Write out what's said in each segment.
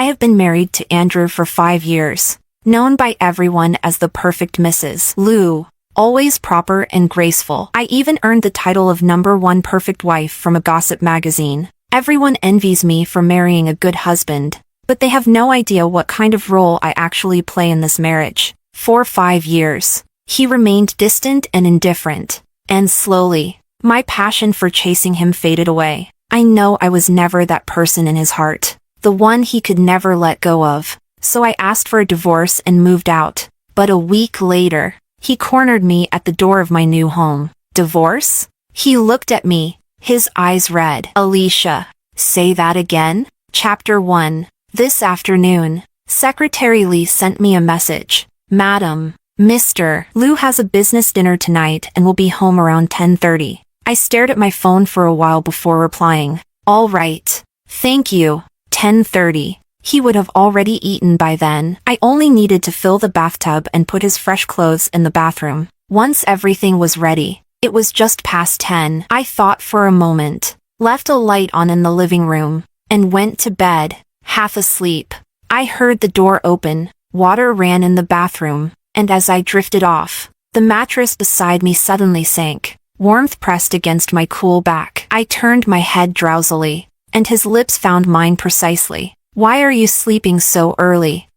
have been married to Andrew for 5 years, known by everyone as the perfect Mrs. Liu, always proper and graceful. I even earned the title of #1 perfect wife from a gossip magazine. Everyone envies me for marrying a good husband, but they have no idea what kind of role I actually play in this marriage. For 5 years, he remained distant and indifferent, and slowly, my passion for chasing him faded away. I know I was never that person in his heart, the one he could never let go of, so I asked for a divorce and moved out. But a week later, he cornered me at the door of my new home. Divorce? He looked at me, his eyes red. Alicia, say that again? Chapter 1. This afternoon, Secretary Lee sent me a message. Madam, Mr. Liu has a business dinner tonight and will be home around 10:30. I stared at my phone for a while before replying. All right. Thank you. 10:30. He would have already eaten by then. I only needed to fill the bathtub and put his fresh clothes in the bathroom. Once everything was ready, it was just past 10. I thought for a moment, left a light on in the living room, and went to bed, half asleep. I heard the door open, water ran in the bathroom, and as I drifted off, the mattress beside me suddenly sank. Warmth pressed against my cool back. I turned my head drowsily, and his lips found mine precisely. Why are you sleeping so early?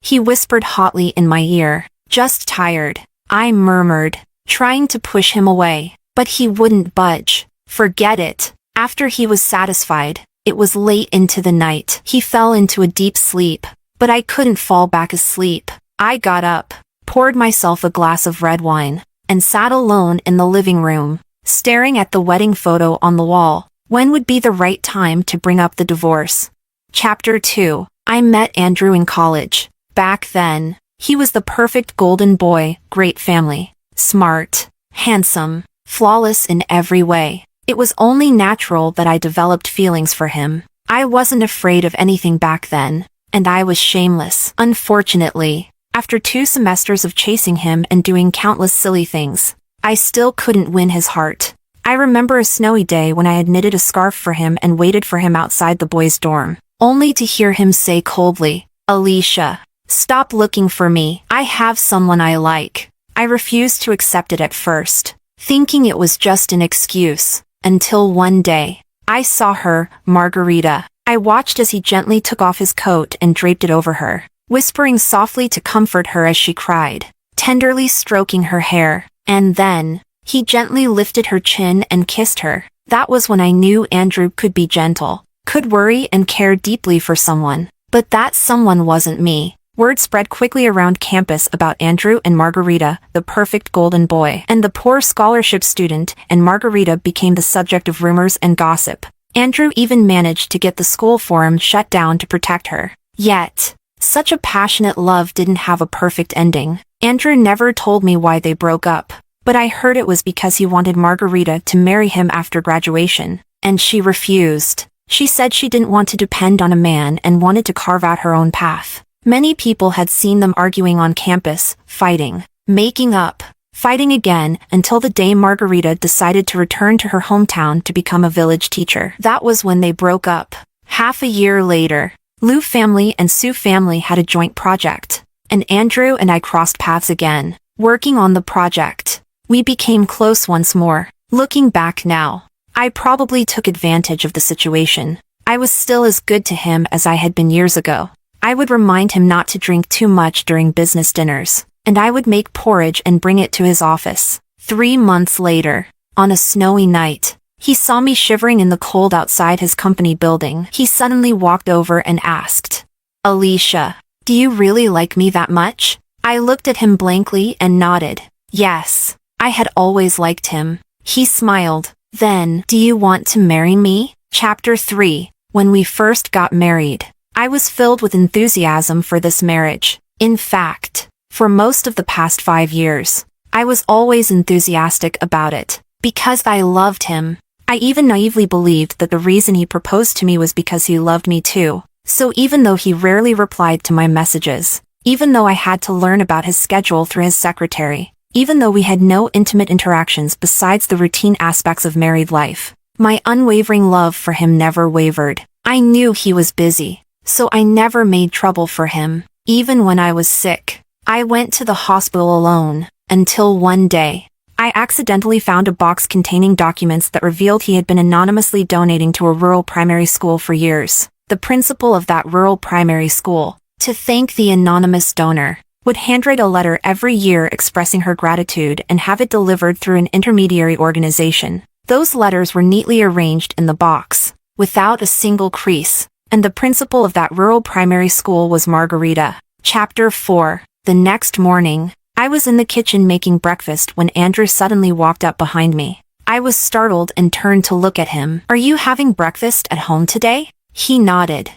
He whispered hotly in my ear. Just tired, I murmured, trying to push him away, but he wouldn't budge. Forget it. After he was satisfied, it was late into the night. He fell into a deep sleep, but I couldn't fall back asleep. I got up, poured myself a glass of red wine, and sat alone in the living room, staring at the wedding photo on the wall. When would be the right time to bring up the divorce? Chapter 2. I met Andrew in college. Back then, he was the perfect golden boy, great family, smart, handsome, flawless in every way. It was only natural that I developed feelings for him. I wasn't afraid of anything back then, and I was shameless. Unfortunately, after 2 semesters of chasing him and doing countless silly things, I still couldn't win his heart. I remember a snowy day when I had knitted a scarf for him and waited for him outside the boys' dorm, only to hear him say coldly, "Alicia, stop looking for me. I have someone I like." I refused to accept it at first, thinking it was just an excuse, until one day, I saw her, Margarita. I watched as he gently took off his coat and draped it over her, whispering softly to comfort her as she cried, tenderly stroking her hair, and then, he gently lifted her chin and kissed her. That was when I knew Andrew could be gentle, could worry and care deeply for someone. But that someone wasn't me. Word spread quickly around campus about Andrew and Margarita, the perfect golden boy, and the poor scholarship student, and Margarita became the subject of rumors and gossip. Andrew even managed to get the school forum shut down to protect her. Yet, such a passionate love didn't have a perfect ending. Andrew never told me why they broke up, but I heard it was because he wanted Margarita to marry him after graduation, and she refused. She said she didn't want to depend on a man and wanted to carve out her own path. Many people had seen them arguing on campus, fighting, making up, fighting again, until the day Margarita decided to return to her hometown to become a village teacher. That was when they broke up. Half a year later, Liu family and Sue family had a joint project, and Andrew and I crossed paths again, working on the project. We became close once more. Looking back now, I probably took advantage of the situation. I was still as good to him as I had been years ago. I would remind him not to drink too much during business dinners, and I would make porridge and bring it to his office. 3 months later, on a snowy night, he saw me shivering in the cold outside his company building. He suddenly walked over and asked, "Alicia, do you really like me that much?" I looked at him blankly and nodded. Yes, I had always liked him. He smiled. Then, do you want to marry me? Chapter 3. When we first got married, I was filled with enthusiasm for this marriage. In fact, for most of the past 5 years, I was always enthusiastic about it, because I loved him. I even naively believed that the reason he proposed to me was because he loved me too. So even though he rarely replied to my messages, even though I had to learn about his schedule through his secretary, even though we had no intimate interactions besides the routine aspects of married life, my unwavering love for him never wavered. I knew he was busy, so I never made trouble for him, even when I was sick. I went to the hospital alone, until one day, I accidentally found a box containing documents that revealed he had been anonymously donating to a rural primary school for years. The principal of that rural primary school, to thank the anonymous donor, would handwrite a letter every year expressing her gratitude and have it delivered through an intermediary organization. Those letters were neatly arranged in the box, without a single crease, and the principal of that rural primary school was Margarita. Chapter 4. The next morning, I was in the kitchen making breakfast when Andrew suddenly walked up behind me. I was startled and turned to look at him. "Are you having breakfast at home today?" He nodded.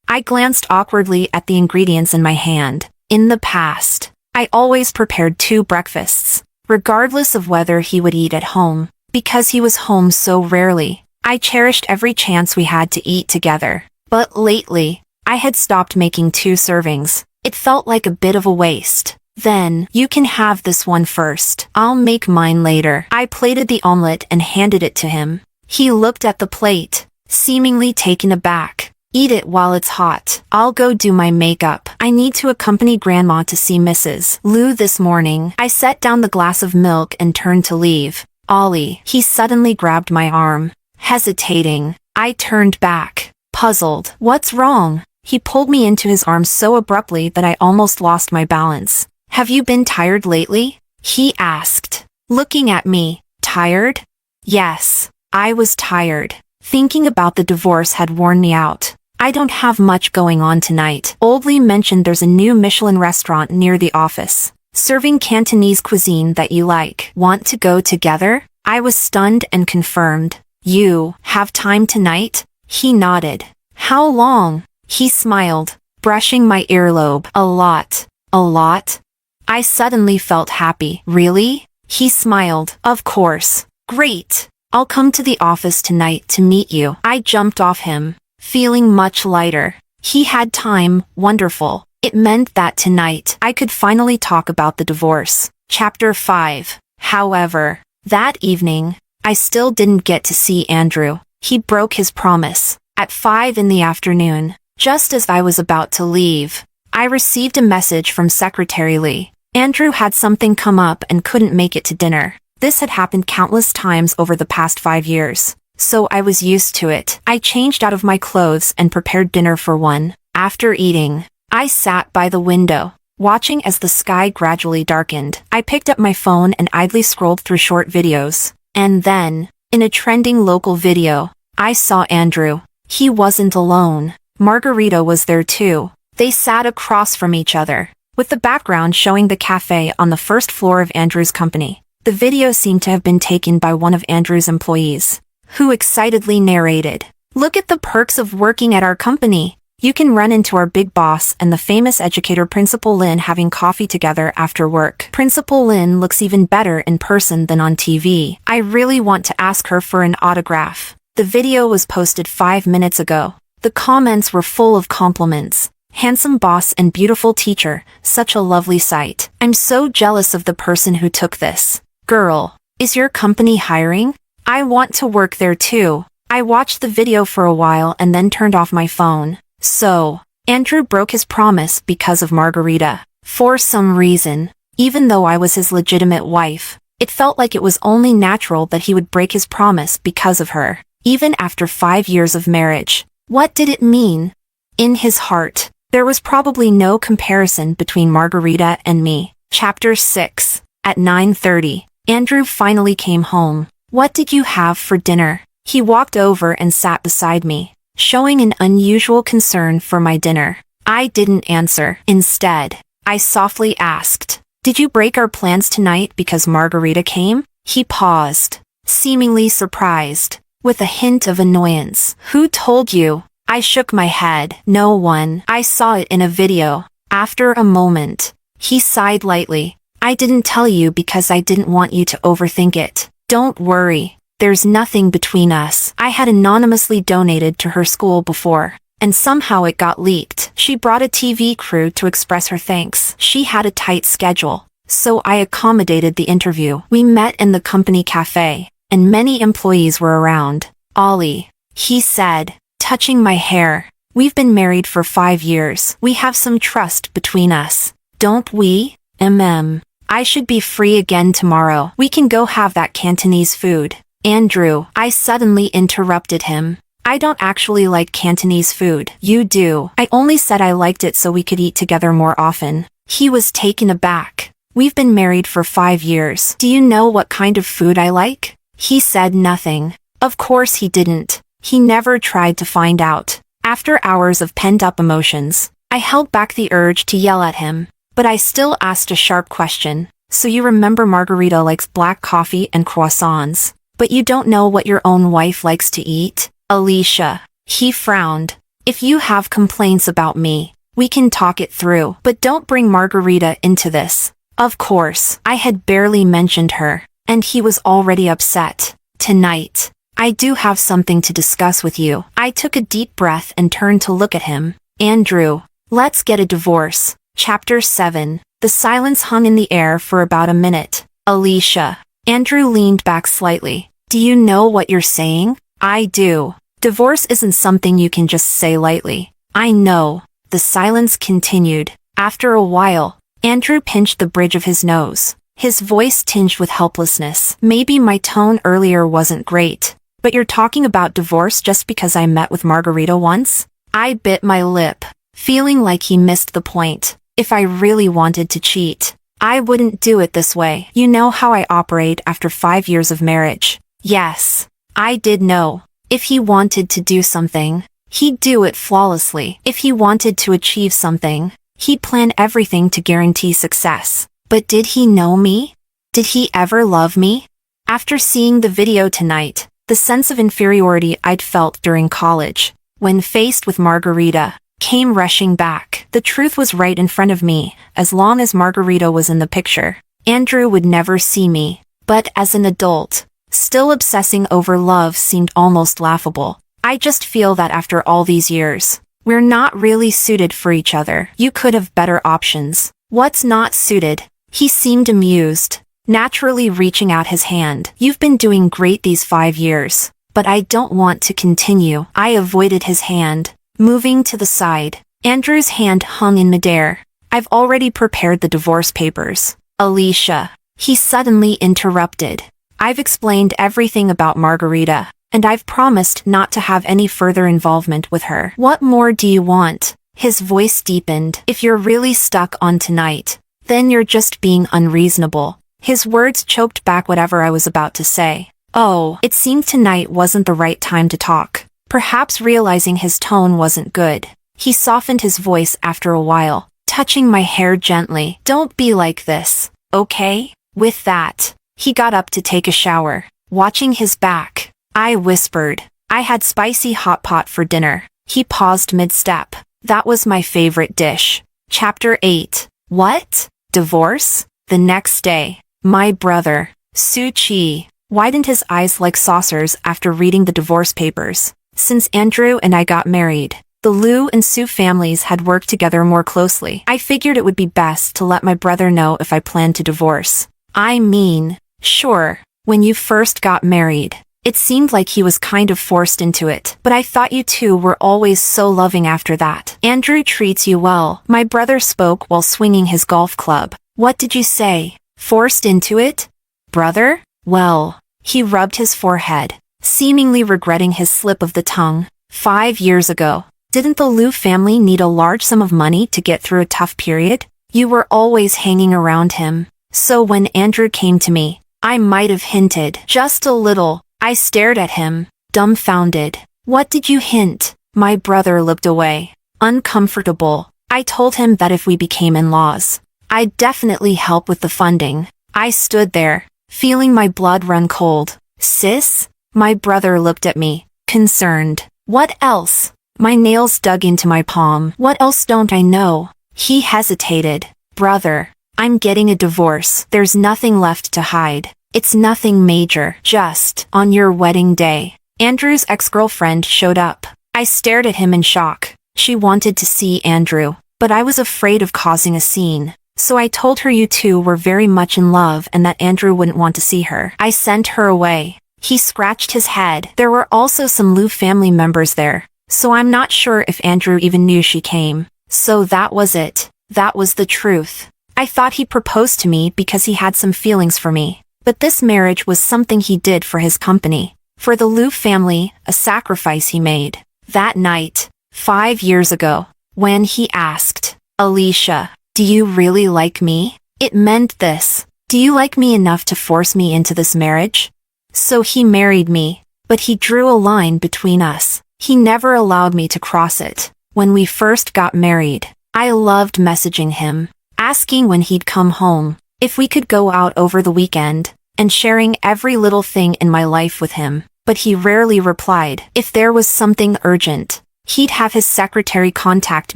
I glanced awkwardly at the ingredients in my hand. In the past, I always prepared 2 breakfasts, regardless of whether he would eat at home. Because he was home so rarely, I cherished every chance we had to eat together. But lately, I had stopped making 2 servings. It felt like a bit of a waste. "Then, you can have this one first. I'll make mine later." I plated the omelet and handed it to him. He looked at the plate, seemingly taken aback. "Eat it while it's hot. I'll go do my makeup. I need to accompany Grandma to see Mrs. Lou this morning." I set down the glass of milk and turned to leave. "Ollie." He suddenly grabbed my arm. Hesitating, I turned back, puzzled. "What's wrong?" He pulled me into his arms so abruptly that I almost lost my balance. "Have you been tired lately?" he asked, looking at me. "Tired?" Yes, I was tired. Thinking about the divorce had worn me out. "I don't have much going on tonight. Oldly mentioned there's a new Michelin restaurant near the office, serving Cantonese cuisine that you like. Want to go together?" I was stunned and confirmed. "You have time tonight?" He nodded. "How long?" He smiled, brushing my earlobe. "A lot." "A lot?" I suddenly felt happy. "Really?" He smiled. "Of course." "Great. I'll come to the office tonight to meet you." I jumped off him, feeling much lighter. He had time. Wonderful. It meant that tonight I could finally talk about the divorce. Chapter 5. However, that evening, I still didn't get to see Andrew. He broke his promise. At 5 in the afternoon, just as I was about to leave, I received a message from Secretary Lee. Andrew had something come up and couldn't make it to dinner. This had happened countless times over the past 5 years, so I was used to it. I changed out of my clothes and prepared dinner for one. After eating, I sat by the window, watching as the sky gradually darkened. I picked up my phone and idly scrolled through short videos. And then, in a trending local video, I saw Andrew. He wasn't alone. Margarita was there too. They sat across from each other, with the background showing the cafe on the first floor of Andrew's company. The video seemed to have been taken by one of Andrew's employees, who excitedly narrated, "Look at the perks of working at our company. You can run into our big boss and the famous educator Principal Lin having coffee together after work. Principal Lin looks even better in person than on TV. I really want to ask her for an autograph." The video was posted 5 minutes ago. The comments were full of compliments. "Handsome boss and beautiful teacher, such a lovely sight. I'm so jealous of the person who took this. Girl, is your company hiring? I want to work there too." I watched the video for a while and then turned off my phone. So, Andrew broke his promise because of Margarita. For some reason, even though I was his legitimate wife, it felt like it was only natural that he would break his promise because of her, even after 5 years of marriage. What did it mean? In his heart, there was probably no comparison between Margarita and me. Chapter 6. At 9:30, Andrew finally came home. "What did you have for dinner?" He walked over and sat beside me, showing an unusual concern for my dinner. I didn't answer. Instead, I softly asked, "Did you break our plans tonight because Margarita came?" He paused, seemingly surprised, with a hint of annoyance. "Who told you?" I shook my head. "No one. I saw it in a video." After a moment, he sighed lightly. "I didn't tell you because I didn't want you to overthink it. Don't worry. There's nothing between us. I had anonymously donated to her school before, and somehow it got leaked." She brought a TV crew to express her thanks. She had a tight schedule, so I accommodated the interview. We met in the company cafe, and many employees were around. "Ollie," he said, touching my hair, We've been married for 5 years. We have some trust between us. Don't we? I should be free again tomorrow. We can go have that Cantonese food. Andrew, I suddenly interrupted him. I don't actually like Cantonese food. You do. I only said I liked it so we could eat together more often. He was taken aback. We've been married for 5 years. Do you know what kind of food I like? He said nothing. Of course he didn't. He never tried to find out. After hours of pent-up emotions, I held back the urge to yell at him. But I still asked a sharp question. So you remember Margarita likes black coffee and croissants, but you don't know what your own wife likes to eat? Alicia. He frowned. If you have complaints about me, we can talk it through, but don't bring Margarita into this. Of course, I had barely mentioned her, and he was already upset. Tonight, I do have something to discuss with you. I took a deep breath and turned to look at him. Andrew, let's get a divorce. Chapter 7. The silence hung in the air for about a minute. Alicia. Andrew leaned back slightly. Do you know what you're saying? I do. Divorce isn't something you can just say lightly. I know. The silence continued. After a while, Andrew pinched the bridge of his nose, his voice tinged with helplessness. Maybe my tone earlier wasn't great, but you're talking about divorce just because I met with Margarita once? I bit my lip, feeling like he missed the point. If I really wanted to cheat, I wouldn't do it this way. You know how I operate after 5 years of marriage. Yes, I did know. If he wanted to do something, he'd do it flawlessly. If he wanted to achieve something, he'd plan everything to guarantee success. But did he know me? Did he ever love me? After seeing the video tonight, the sense of inferiority I'd felt during college, when faced with Margarita, came rushing back. The truth was right in front of me. As long as Margarita was in the picture, Andrew would never see me. But as an adult, still obsessing over love seemed almost laughable. I just feel that after all these years, we're not really suited for each other. You could have better options. What's not suited? He seemed amused, naturally reaching out his hand. You've been doing great these 5 years, but I don't want to continue. I avoided his hand, moving to the side. Andrew's hand hung in midair. I've already prepared the divorce papers. Alicia. He suddenly interrupted. I've explained everything about Margarita, and I've promised not to have any further involvement with her. What more do you want? His voice deepened. If you're really stuck on tonight, then you're just being unreasonable. His words choked back whatever I was about to say. Oh, it seemed tonight wasn't the right time to talk. Perhaps realizing his tone wasn't good, he softened his voice after a while, touching my hair gently. Don't be like this, okay? With that, he got up to take a shower. Watching his back, I whispered, I had spicy hot pot for dinner. He paused mid-step. That was my favorite dish. Chapter 8. What? Divorce? The next day, my brother, Su Chi, widened his eyes like saucers after reading the divorce papers. Since Andrew and I got married, the Liu and Su families had worked together more closely. I figured it would be best to let my brother know if I planned to divorce. I mean, sure, when you first got married, it seemed like he was kind of forced into it, but I thought you two were always so loving after that. Andrew treats you well. My brother spoke while swinging his golf club. What did you say? Forced into it? Brother? Well, he rubbed his forehead, seemingly regretting his slip of the tongue. 5 years ago, didn't the Liu family need a large sum of money to get through a tough period? You were always hanging around him. So when Andrew came to me, I might have hinted. Just a little. I stared at him, dumbfounded. What did you hint? My brother looked away, uncomfortable. I told him that if we became in-laws, I'd definitely help with the funding. I stood there, feeling my blood run cold. Sis? My brother looked at me, concerned. What else? My nails dug into my palm. What else don't I know? He hesitated. Brother, I'm getting a divorce. There's nothing left to hide. It's nothing major. Just, on your wedding day, Andrew's ex-girlfriend showed up. I stared at him in shock. She wanted to see Andrew, but I was afraid of causing a scene. So I told her you two were very much in love and that Andrew wouldn't want to see her. I sent her away. He scratched his head. There were also some Liu family members there, So I'm not sure if Andrew even knew she came. So that was it. That was the truth. I thought he proposed to me because he had some feelings for me. But this marriage was something he did for his company. For the Liu family, a sacrifice he made. That night, 5 years ago, when he asked, Alicia, do you really like me? It meant this. Do you like me enough to force me into this marriage? So he married me, but he drew a line between us. He never allowed me to cross it. When we first got married, I loved messaging him, asking when he'd come home, if we could go out over the weekend, and sharing every little thing in my life with him. But he rarely replied. If there was something urgent, he'd have his secretary contact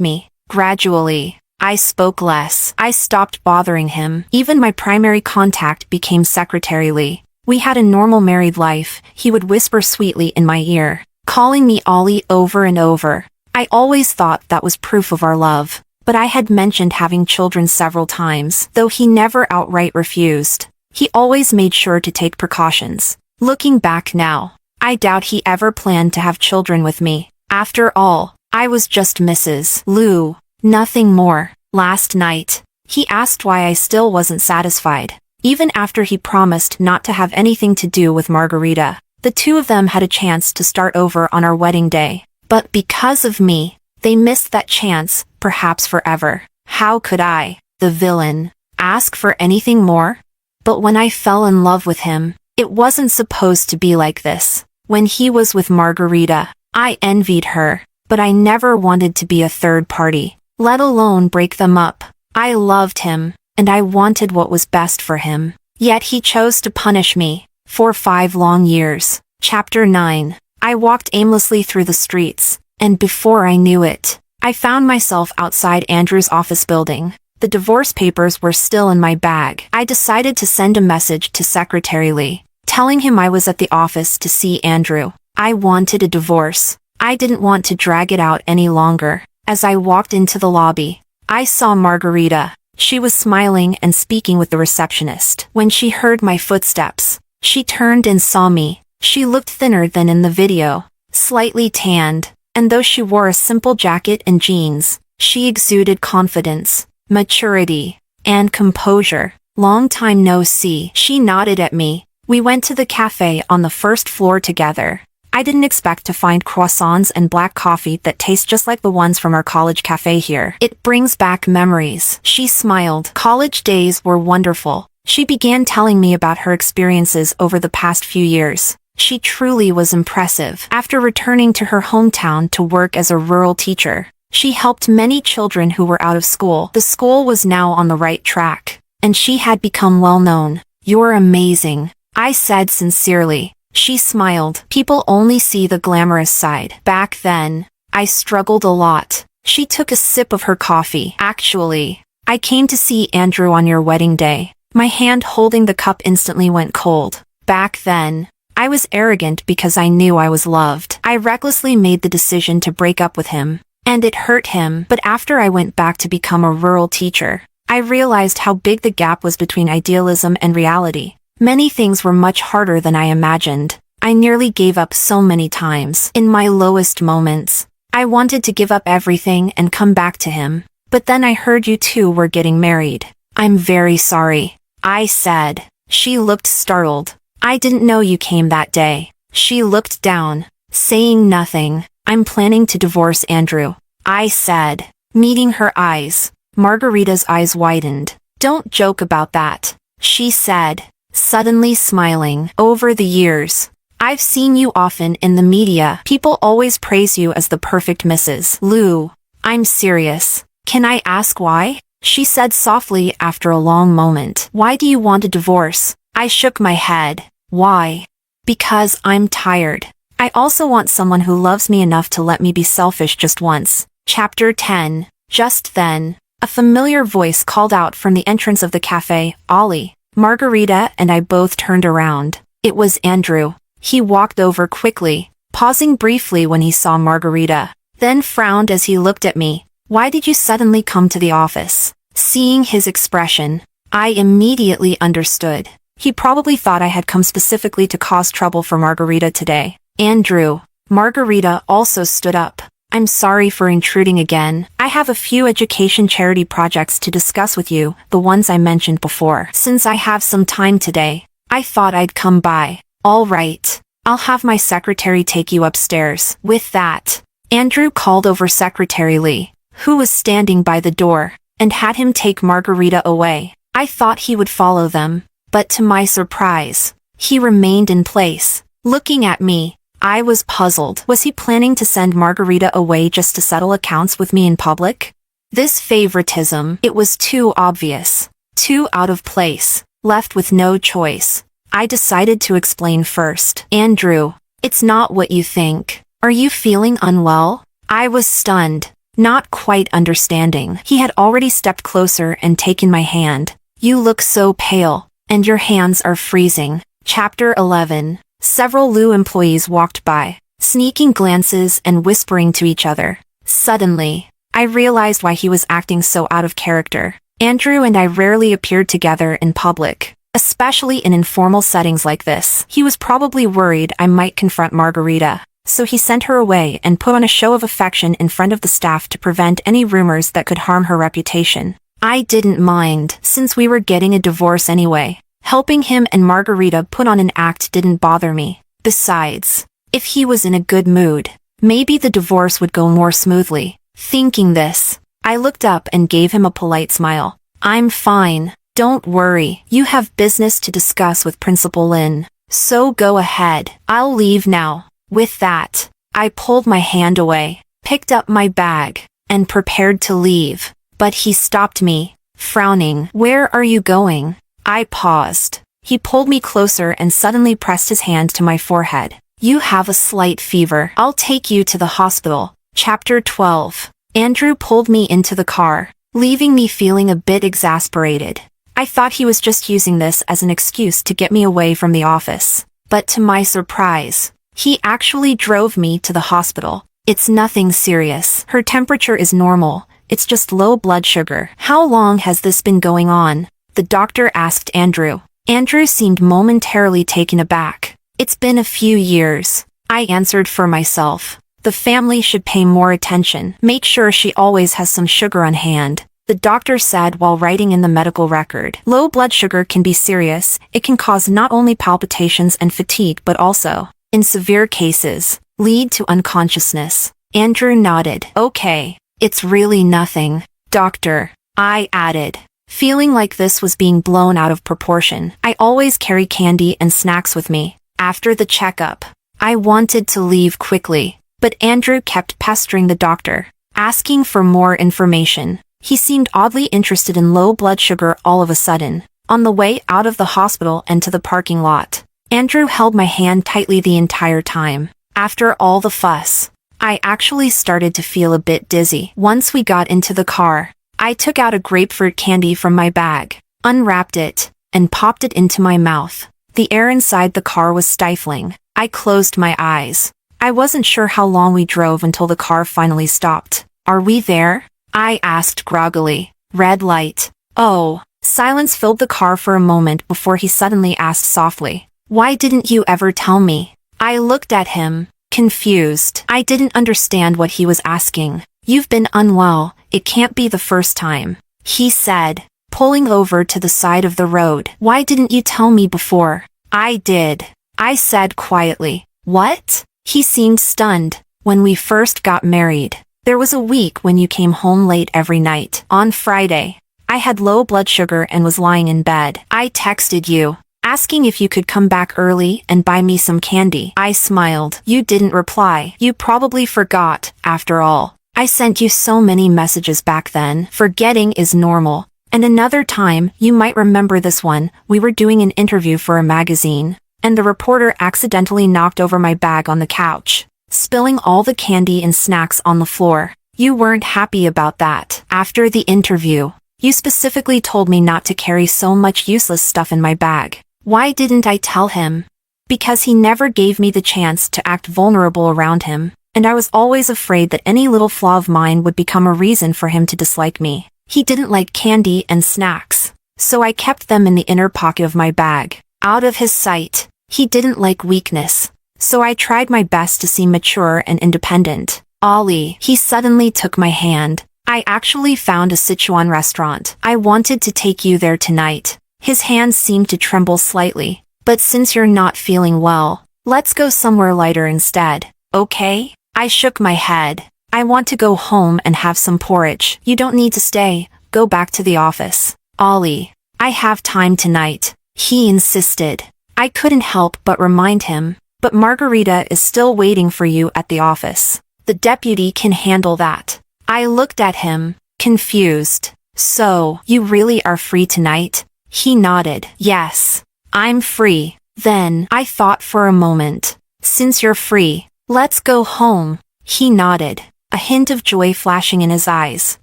me. Gradually, I spoke less. I stopped bothering him. Even my primary contact became Secretary Lee. We had a normal married life. He would whisper sweetly in my ear, calling me Ollie over and over. I always thought that was proof of our love. But I had mentioned having children several times, though he never outright refused. He always made sure to take precautions. Looking back now, I doubt he ever planned to have children with me. After all, I was just Mrs. Liu, nothing more. Last night, he asked why I still wasn't satisfied. Even after he promised not to have anything to do with Margarita, the two of them had a chance to start over on our wedding day. But because of me, they missed that chance, perhaps forever. How could I, the villain, ask for anything more? But when I fell in love with him, it wasn't supposed to be like this. When he was with Margarita, I envied her, but I never wanted to be a third party, let alone break them up. I loved him, and I wanted what was best for him. Yet he chose to punish me, for 5 long years. Chapter 9. I walked aimlessly through the streets, and before I knew it, I found myself outside Andrew's office building. The divorce papers were still in my bag. I decided to send a message to Secretary Lee, telling him I was at the office to see Andrew. I wanted a divorce. I didn't want to drag it out any longer. As I walked into the lobby, I saw Margarita. She was smiling and speaking with the receptionist. When she heard my footsteps, she turned and saw me. She looked thinner than in the video, slightly tanned, and though she wore a simple jacket and jeans, she exuded confidence, maturity, and composure. Long time no see. She nodded at me. We went to the cafe on the first floor together. I didn't expect to find croissants and black coffee that taste just like the ones from our college cafe here. It brings back memories. She smiled. College days were wonderful. She began telling me about her experiences over the past few years. She truly was impressive. After returning to her hometown to work as a rural teacher, she helped many children who were out of school. The school was now on the right track, and she had become well known. You're amazing, I said sincerely. She smiled. People only see the glamorous side. Back then, I struggled a lot. She took a sip of her coffee. Actually, I came to see Andrew on your wedding day. My hand holding the cup instantly went cold. Back then, I was arrogant because I knew I was loved. I recklessly made the decision to break up with him, and it hurt him. But after I went back to become a rural teacher, I realized how big the gap was between idealism and reality. Many things were much harder than I imagined. I nearly gave up so many times. In my lowest moments, I wanted to give up everything and come back to him. But then I heard you two were getting married. I'm very sorry, I said. She looked startled. I didn't know you came that day. She looked down, saying nothing. I'm planning to divorce Andrew, I said. Meeting her eyes, Margarita's eyes widened. Don't joke about that, she said, suddenly smiling. Over the years, I've seen you often in the media. People always praise you as the perfect Mrs. Liu. I'm serious. Can I ask why? She said softly after a long moment. Why do you want a divorce? I shook my head. Why? Because I'm tired. I also want someone who loves me enough to let me be selfish just once. Chapter 10. Just then, a familiar voice called out from the entrance of the cafe, Ollie. Margarita and I both turned around. It was Andrew. He walked over quickly, pausing briefly when he saw Margarita, then frowned as he looked at me. Why did you suddenly come to the office? Seeing his expression, I immediately understood. He probably thought I had come specifically to cause trouble for Margarita today. Andrew, Margarita also stood up. I'm sorry for intruding again. I have a few education charity projects to discuss with you, the ones I mentioned before. Since I have some time today, I thought I'd come by. All right. I'll have my secretary take you upstairs. With that, Andrew called over Secretary Lee, who was standing by the door, and had him take Margarita away. I thought he would follow them, but to my surprise, he remained in place, looking at me. I was puzzled. Was he planning to send Margarita away just to settle accounts with me in public? This favoritism, it was too obvious, too out of place. Left with no choice, I decided to explain first. Andrew, it's not what you think. Are you feeling unwell? I was stunned, not quite understanding. He had already stepped closer and taken my hand. You look so pale, and your hands are freezing. Chapter 11. Several Lu employees walked by, sneaking glances and whispering to each other. Suddenly, I realized why he was acting so out of character. Andrew and I rarely appeared together in public, especially in informal settings like this. He was probably worried I might confront Margarita, so he sent her away and put on a show of affection in front of the staff to prevent any rumors that could harm her reputation. I didn't mind, since we were getting a divorce anyway. Helping him and Margarita put on an act didn't bother me. Besides, if he was in a good mood, maybe the divorce would go more smoothly. Thinking this, I looked up and gave him a polite smile. I'm fine. Don't worry. You have business to discuss with Principal Lin, so go ahead. I'll leave now. With that, I pulled my hand away, picked up my bag, and prepared to leave. But he stopped me, frowning. Where are you going? I paused. He pulled me closer and suddenly pressed his hand to my forehead. You have a slight fever. I'll take you to the hospital. Chapter 12. Andrew pulled me into the car, leaving me feeling a bit exasperated. I thought he was just using this as an excuse to get me away from the office. But to my surprise, he actually drove me to the hospital. It's nothing serious. Her temperature is normal. It's just low blood sugar. How long has this been going on? The doctor asked Andrew. Andrew seemed momentarily taken aback. It's been a few years, I answered for myself. The family should pay more attention. Make sure she always has some sugar on hand, the doctor said while writing in the medical record. Low blood sugar can be serious. It can cause not only palpitations and fatigue but also, in severe cases, lead to unconsciousness. Andrew nodded. Okay, it's really nothing, doctor, I added. Feeling like this was being blown out of proportion. I always carry candy and snacks with me. After the checkup, I wanted to leave quickly, but Andrew kept pestering the doctor, asking for more information. He seemed oddly interested in low blood sugar all of a sudden. On the way out of the hospital and to the parking lot, Andrew held my hand tightly the entire time. After all the fuss, I actually started to feel a bit dizzy. Once we got into the car, I took out a grapefruit candy from my bag, unwrapped it, and popped it into my mouth. The air inside the car was stifling. I closed my eyes. I wasn't sure how long we drove until the car finally stopped. Are we there? I asked groggily. Red light. Oh. Silence filled the car for a moment before he suddenly asked softly, why didn't you ever tell me? I looked at him, confused. I didn't understand what he was asking. You've been unwell. It can't be the first time, he said, pulling over to the side of the road. Why didn't you tell me before? I did, I said quietly. What? He seemed stunned. When we first got married, there was a week when you came home late every night. On Friday, I had low blood sugar and was lying in bed. I texted you, asking if you could come back early and buy me some candy. I smiled. You didn't reply. You probably forgot, after all. I sent you so many messages back then. Forgetting is normal. And another time, you might remember this one, we were doing an interview for a magazine, and the reporter accidentally knocked over my bag on the couch, spilling all the candy and snacks on the floor. You weren't happy about that. After the interview, you specifically told me not to carry so much useless stuff in my bag. Why didn't I tell him? Because he never gave me the chance to act vulnerable around him. And I was always afraid that any little flaw of mine would become a reason for him to dislike me. He didn't like candy and snacks, so I kept them in the inner pocket of my bag, out of his sight. He didn't like weakness, so I tried my best to seem mature and independent. Ollie, he suddenly took my hand. I actually found a Sichuan restaurant. I wanted to take you there tonight. His hand seemed to tremble slightly. But since you're not feeling well, let's go somewhere lighter instead, okay? I shook my head. I want to go home and have some porridge. You don't need to stay. Go back to the office. Ollie, I have time tonight. He insisted. I couldn't help but remind him. But Margarita is still waiting for you at the office. The deputy can handle that. I looked at him, confused. So, you really are free tonight? He nodded. Yes, I'm free. Then, I thought for a moment. Since you're free, let's go home. He nodded, a hint of joy flashing in his eyes.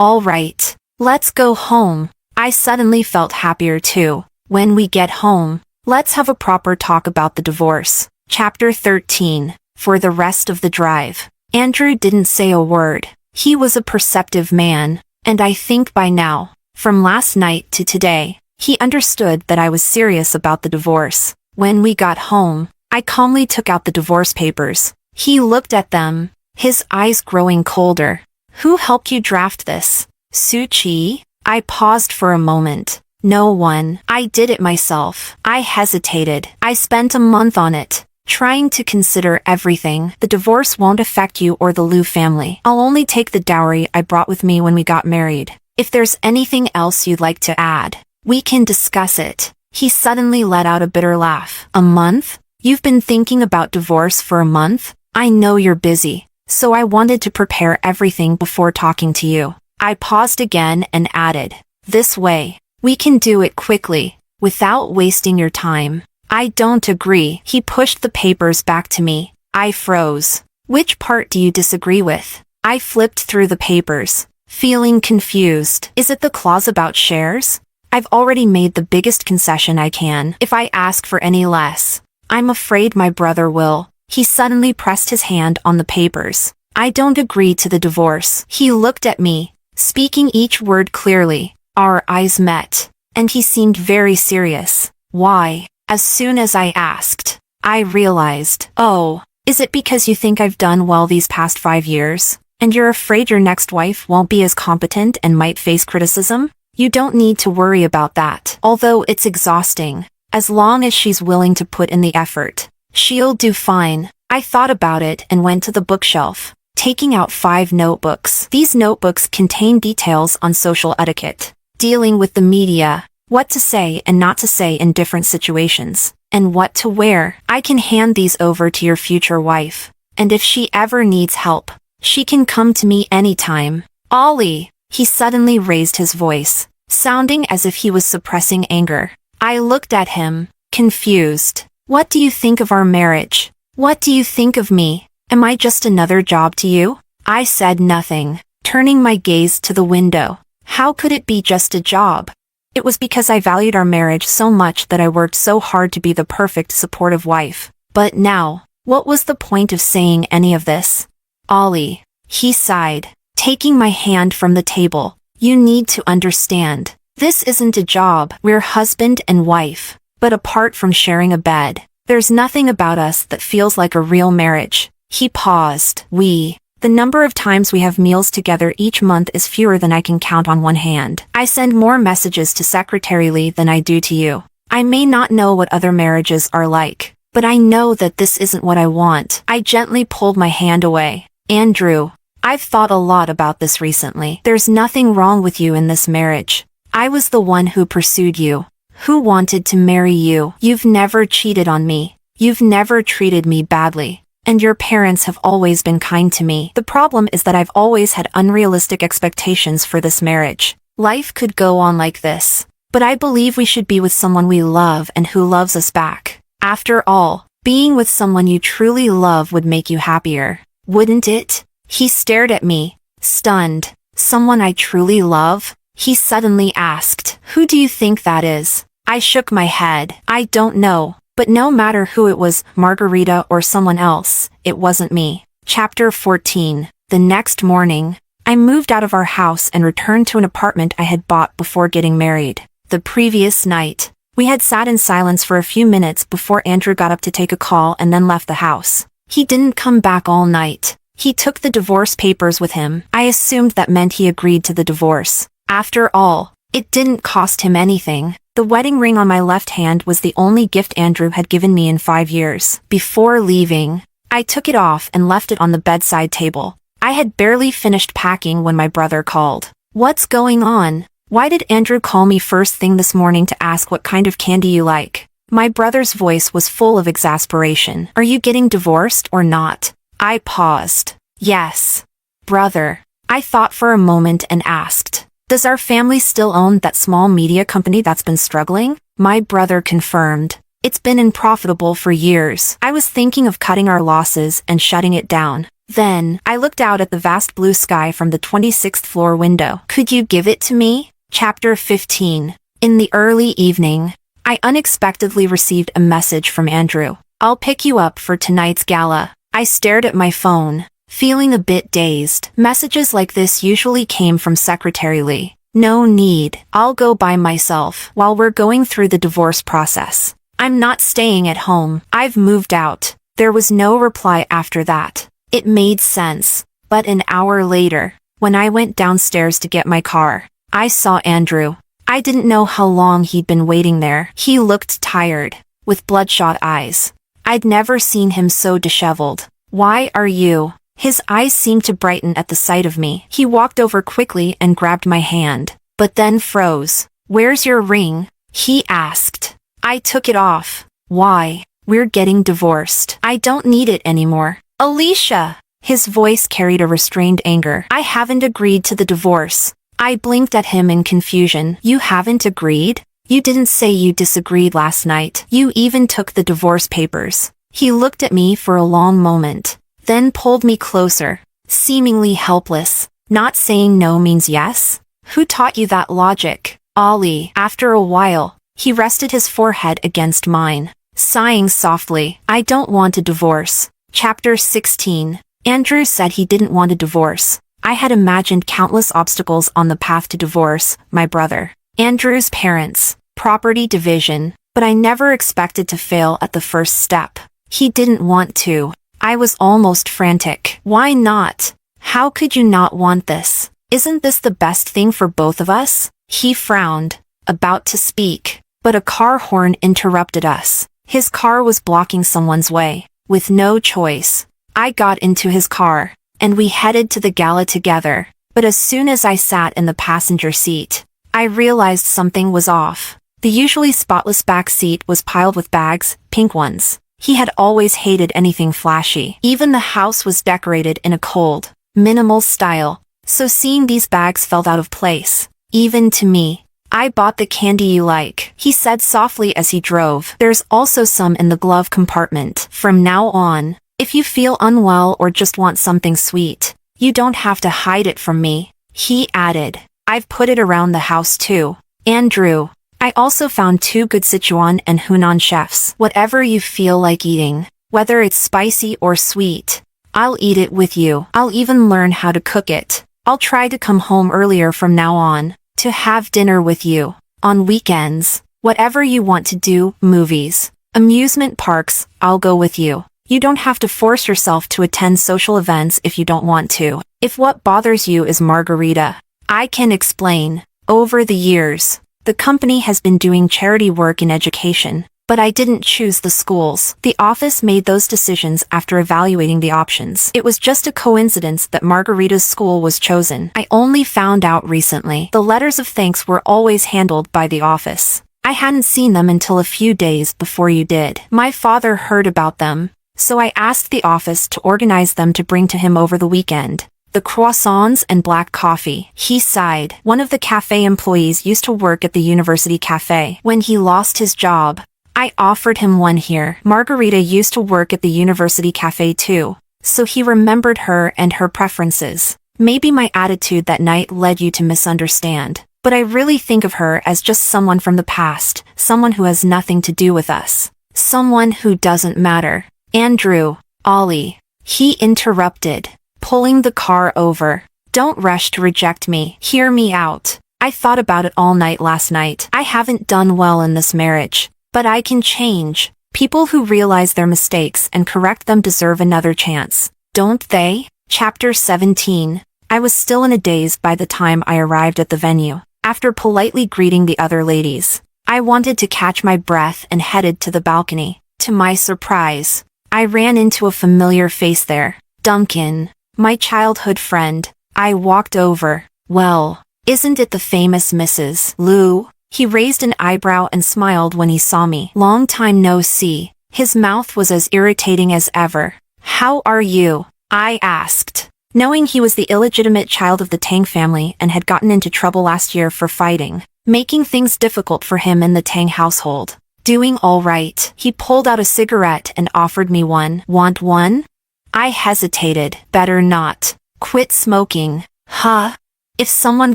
All right, let's go home. I suddenly felt happier too. When we get home, let's have a proper talk about the divorce. Chapter 13. For the rest of the drive, Andrew didn't say a word. He was a perceptive man, and I think by now, from last night to today, he understood that I was serious about the divorce. When we got home, I calmly took out the divorce papers. He looked at them, his eyes growing colder. Who helped you draft this? Suchi? I paused for a moment. No one. I did it myself. I hesitated. I spent a month on it, trying to consider everything. The divorce won't affect you or the Liu family. I'll only take the dowry I brought with me when we got married. If there's anything else you'd like to add, we can discuss it. He suddenly let out a bitter laugh. A month? You've been thinking about divorce for a month? I know you're busy, so I wanted to prepare everything before talking to you. I paused again and added, this way, we can do it quickly, without wasting your time. I don't agree. He pushed the papers back to me. I froze. Which part do you disagree with? I flipped through the papers, feeling confused. Is it the clause about shares? I've already made the biggest concession I can. If I ask for any less, I'm afraid my brother will. He suddenly pressed his hand on the papers. I don't agree to the divorce. He looked at me, speaking each word clearly. Our eyes met, and he seemed very serious. Why? As soon as I asked, I realized, oh, is it because you think I've done well these past 5 years, and you're afraid your next wife won't be as competent and might face criticism? You don't need to worry about that. Although it's exhausting, as long as she's willing to put in the effort, she'll do fine. I thought about it and went to the bookshelf, taking out 5 notebooks. These notebooks contain details on social etiquette, dealing with the media, what to say and not to say in different situations, and what to wear. I can hand these over to your future wife, and if she ever needs help, she can come to me anytime. Ollie, he suddenly raised his voice, sounding as if he was suppressing anger. I looked at him, confused. What do you think of our marriage? What do you think of me? Am I just another job to you? I said nothing, turning my gaze to the window. How could it be just a job? It was because I valued our marriage so much that I worked so hard to be the perfect supportive wife. But now, what was the point of saying any of this? Ollie, he sighed, taking my hand from the table. You need to understand. This isn't a job. We're husband and wife. But apart from sharing a bed, there's nothing about us that feels like a real marriage. He paused. The number of times we have meals together each month is fewer than I can count on one hand. I send more messages to Secretary Lee than I do to you. I may not know what other marriages are like, but I know that this isn't what I want. I gently pulled my hand away. Andrew, I've thought a lot about this recently. There's nothing wrong with you in this marriage. I was the one who pursued you, who wanted to marry you. You've never cheated on me. You've never treated me badly. And your parents have always been kind to me. The problem is that I've always had unrealistic expectations for this marriage. Life could go on like this, but I believe we should be with someone we love and who loves us back. After all, being with someone you truly love would make you happier, wouldn't it? He stared at me, stunned. Someone I truly love? He suddenly asked. Who do you think that is? I shook my head. I don't know. But no matter who it was, Margarita or someone else, it wasn't me. Chapter 14. The next morning, I moved out of our house and returned to an apartment I had bought before getting married. The previous night, We had sat in silence for a few minutes before Andrew got up to take a call and then left the house. He didn't come back all night. He took the divorce papers with him. I assumed that meant he agreed to the divorce. After all, it didn't cost him anything. The wedding ring on my left hand was the only gift Andrew had given me in 5 years. Before leaving, I took it off and left it on the bedside table. I had barely finished packing when my brother called. "What's going on? Why did Andrew call me first thing this morning to ask what kind of candy you like?" My brother's voice was full of exasperation. "Are you getting divorced or not?" I paused. "Yes, brother." I thought for a moment and asked, "Does our family still own that small media company that's been struggling?" My brother confirmed, "It's been unprofitable for years. I was thinking of cutting our losses and shutting it down." Then, I looked out at the vast blue sky from the 26th floor window. "Could you give it to me?" Chapter 15. In the early evening, I unexpectedly received a message from Andrew. "I'll pick you up for tonight's gala." I stared at my phone, feeling a bit dazed. Messages like this usually came from Secretary Lee. "No need. I'll go by myself while we're going through the divorce process. I'm not staying at home. I've moved out." There was no reply after that. It made sense. But an hour later, when I went downstairs to get my car, I saw Andrew. I didn't know how long he'd been waiting there. He looked tired, with bloodshot eyes. I'd never seen him so disheveled. "Why are you?" His eyes seemed to brighten at the sight of me. He walked over quickly and grabbed my hand, but then froze. "Where's your ring?" he asked. I took it off. "Why? We're getting divorced. I don't need it anymore." "Alicia!" His voice carried a restrained anger. "I haven't agreed to the divorce." I blinked at him in confusion. "You haven't agreed? You didn't say you disagreed last night. You even took the divorce papers." He looked at me for a long moment, then pulled me closer, seemingly helpless. "Not saying no means yes? Who taught you that logic?" "Ollie." After a while, he rested his forehead against mine, sighing softly. "I don't want a divorce." Chapter 16. Andrew said he didn't want a divorce. I had imagined countless obstacles on the path to divorce: my brother, Andrew's parents, property division, but I never expected to fail at the first step. He didn't want to. I was almost frantic. "Why not? How could you not want this? Isn't this the best thing for both of us?" He frowned, about to speak, but a car horn interrupted us. His car was blocking someone's way. With no choice, I got into his car, and we headed to the gala together. But as soon as I sat in the passenger seat, I realized something was off. The usually spotless back seat was piled with bags, pink ones. He had always hated anything flashy. Even the house was decorated in a cold, minimal style, so seeing these bags felt out of place, even to me. "I bought the candy you like," he said softly as he drove. "There's also some in the glove compartment. From now on, if you feel unwell or just want something sweet, you don't have to hide it from me." He added, "I've put it around the house too." Andrew, I also found 2 good Sichuan and Hunan chefs. Whatever you feel like eating, whether it's spicy or sweet, I'll eat it with you. I'll even learn how to cook it. I'll try to come home earlier from now on, to have dinner with you. On weekends, whatever you want to do, movies, amusement parks, I'll go with you. You don't have to force yourself to attend social events if you don't want to. If what bothers you is margarita, I can explain. Over the years, the company has been doing charity work in education, but I didn't choose the schools. The office made those decisions after evaluating the options. It was just a coincidence that Margarita's school was chosen. I only found out recently. The letters of thanks were always handled by the office. I hadn't seen them until a few days before you did. My father heard about them, so I asked the office to organize them to bring to him over the weekend. The croissants and black coffee. He sighed. One of the cafe employees used to work at the university cafe. When he lost his job, I offered him one here. Margarita used to work at the university cafe too, so he remembered her and her preferences. Maybe my attitude that night led you to misunderstand, but I really think of her as just someone from the past, someone who has nothing to do with us, someone who doesn't matter. Andrew, Ollie, he interrupted, pulling the car over. "Don't rush to reject me. Hear me out. I thought about it all night last night. I haven't done well in this marriage, but I can change. People who realize their mistakes and correct them deserve another chance, don't they? Chapter 17. I was still in a daze by the time I arrived at the venue. After politely greeting the other ladies, I wanted to catch my breath and headed to the balcony. To my surprise, I ran into a familiar face there. Duncan, my childhood friend. I walked over. Well, isn't it the famous Mrs. Liu? He raised an eyebrow and smiled when he saw me. Long time no see. His mouth was as irritating as ever. How are you? I asked, knowing he was the illegitimate child of the Tang family and had gotten into trouble last year for fighting, making things difficult for him in the Tang household. Doing all right. He pulled out a cigarette and offered me one. Want one? I hesitated. Better not. Quit smoking. Huh? If someone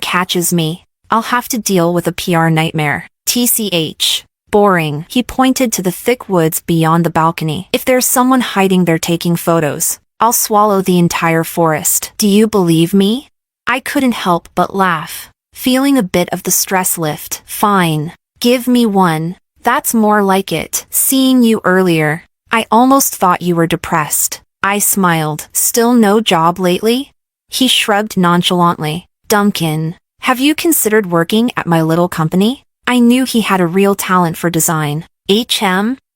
catches me, I'll have to deal with a PR nightmare. TCH. Boring. He pointed to the thick woods beyond the balcony. If there's someone hiding there taking photos, I'll swallow the entire forest. Do you believe me? I couldn't help but laugh, feeling a bit of the stress lift. Fine. Give me one. That's more like it. Seeing you earlier, I almost thought you were depressed. I smiled. Still no job lately? He shrugged nonchalantly. Duncan, have you considered working at my little company? I knew he had a real talent for design.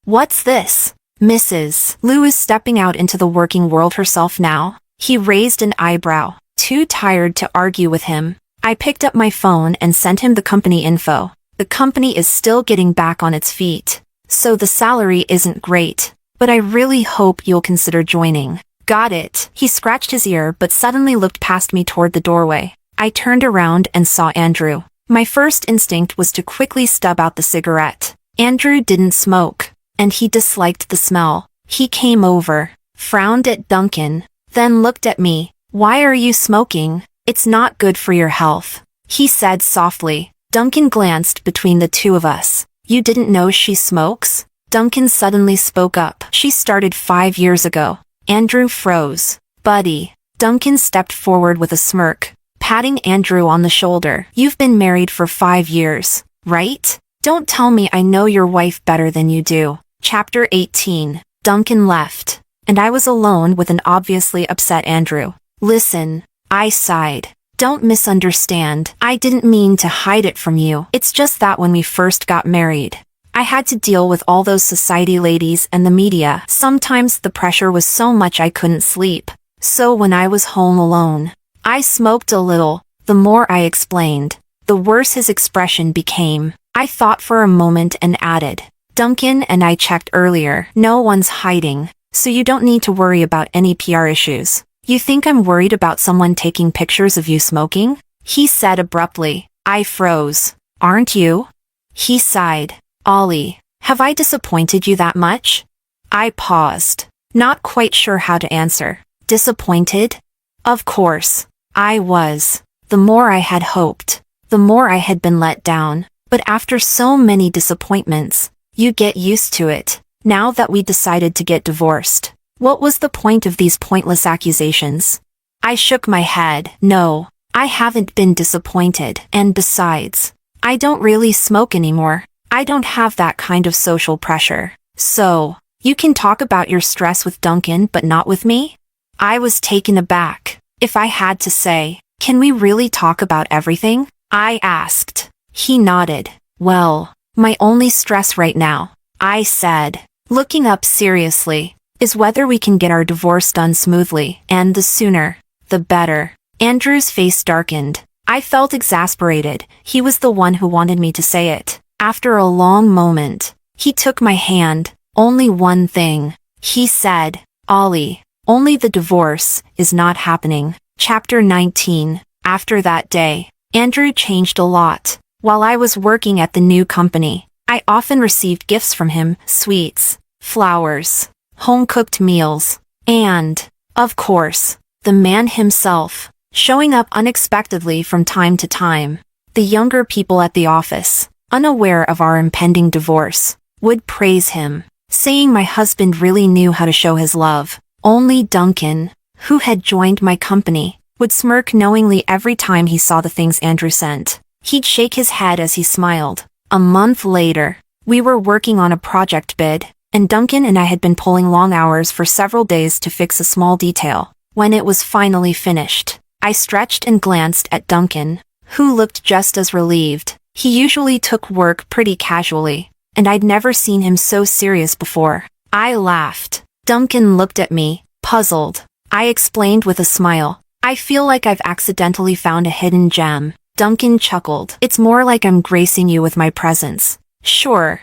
What's this? Mrs. Liu is stepping out into the working world herself now. He raised an eyebrow. Too tired to argue with him, I picked up my phone and sent him the company info. The company is still getting back on its feet, so the salary isn't great, but I really hope you'll consider joining. Got it. He scratched his ear but suddenly looked past me toward the doorway. I turned around and saw Andrew. My first instinct was to quickly stub out the cigarette. Andrew didn't smoke, and he disliked the smell. He came over, frowned at Duncan, then looked at me. Why are you smoking? It's not good for your health, he said softly. Duncan glanced between the two of us. You didn't know she smokes? Duncan suddenly spoke up. She started 5 years ago. Andrew froze. Buddy. Duncan stepped forward with a smirk, patting Andrew on the shoulder. You've been married for 5 years, right? Don't tell me I know your wife better than you do. Chapter 18. Duncan left, and I was alone with an obviously upset Andrew. Listen, I sighed. Don't misunderstand. I didn't mean to hide it from you. It's just that when we first got married, I had to deal with all those society ladies and the media. Sometimes the pressure was so much I couldn't sleep. So when I was home alone, I smoked a little. The more I explained, the worse his expression became. I thought for a moment and added, Duncan and I checked earlier. No one's hiding, so you don't need to worry about any PR issues. You think I'm worried about someone taking pictures of you smoking? He said abruptly. I froze. Aren't you? He sighed. Ollie, have I disappointed you that much? I paused, not quite sure how to answer. Disappointed? Of course, I was. The more I had hoped, the more I had been let down. But after so many disappointments, you get used to it. Now that we decided to get divorced, what was the point of these pointless accusations? I shook my head. No, I haven't been disappointed. And besides, I don't really smoke anymore. I don't have that kind of social pressure. So, you can talk about your stress with Duncan but not with me? I was taken aback. If I had to say, can we really talk about everything? I asked. He nodded. Well, my only stress right now, I said, looking up seriously, is whether we can get our divorce done smoothly, and the sooner, the better. Andrew's face darkened. I felt exasperated. He was the one who wanted me to say it. After a long moment, he took my hand. Only one thing, he said. Ollie, only the divorce is not happening. Chapter 19. After that day, Andrew changed a lot. While I was working at the new company, I often received gifts from him, sweets, flowers, home-cooked meals, and, of course, the man himself, showing up unexpectedly from time to time. The younger people at the office, unaware of our impending divorce, would praise him, saying my husband really knew how to show his love. Only Duncan, who had joined my company, would smirk knowingly every time he saw the things Andrew sent. He'd shake his head as he smiled. A month later, we were working on a project bid, and Duncan and I had been pulling long hours for several days to fix a small detail. When it was finally finished, I stretched and glanced at Duncan, who looked just as relieved. He usually took work pretty casually, and I'd never seen him so serious before. I laughed. Duncan looked at me, puzzled. I explained with a smile. I feel like I've accidentally found a hidden gem. Duncan chuckled. It's more like I'm gracing you with my presence. Sure.